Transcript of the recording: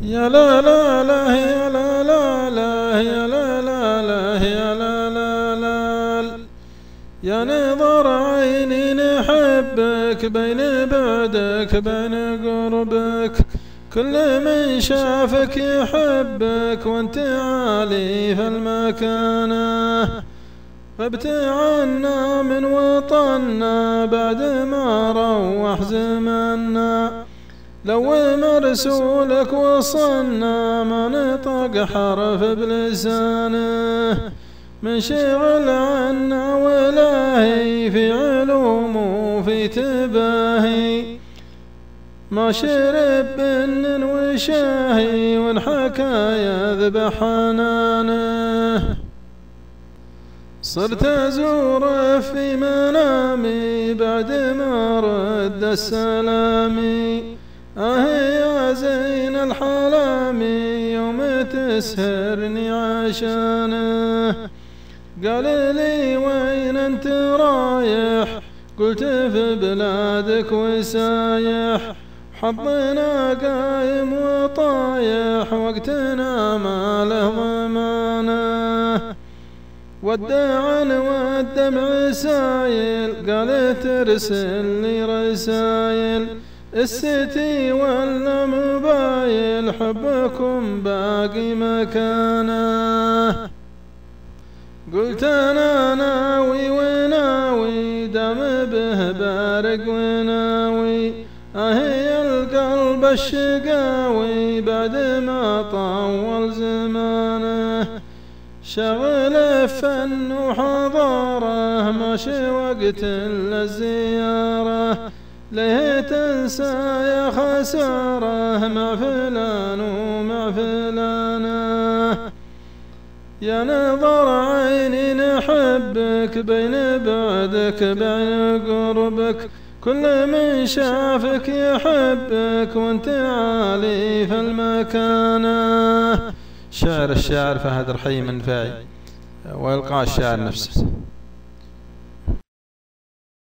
يا لا لا لا يا لا لا لا يا لا لا لا يا لا لا لا يا نظر عيني نحبك بين بعدك بين قربك، كل من شافك يحبك وانت عالي في المكانة، فابتعنا من وطننا بعد ما روح زمنا، لو مرسولك وصلنا ما نطق حرف بلسانه، منشغل عنا ولاهي في علوم وفي تباهي، ما شرب بن وشاهي والحكا يذبح حنانه، صرت أزوره في منامي بعد ما رد السلامي، يا زين الحلامي يوم تسهرني عشانه، قال لي وين انت رايح؟ قلت في بلادك وسايح، حظنا قايم وطايح وقتنا ما له ضمانه، وداعا والدمع سايل قال ترسل لي رسايل، الستي ولا مبايل حبكم باقي مكانه، قلت انا ناوي وناوي دام به بارق وناوي، هي القلب الشقاوي بعد ما طول زمانه، شغل فن وحضاره ماشي وقت للزياره، ليه تنسى يا خساره مع فلان ومع فلانه، يا نظر عيني نحبك بين بعدك بين قربك، كل من شافك يحبك وانت عالي في المكانه. الشاعر فهد رحيم النفاعي، وإلقاء الشاعر نفسه.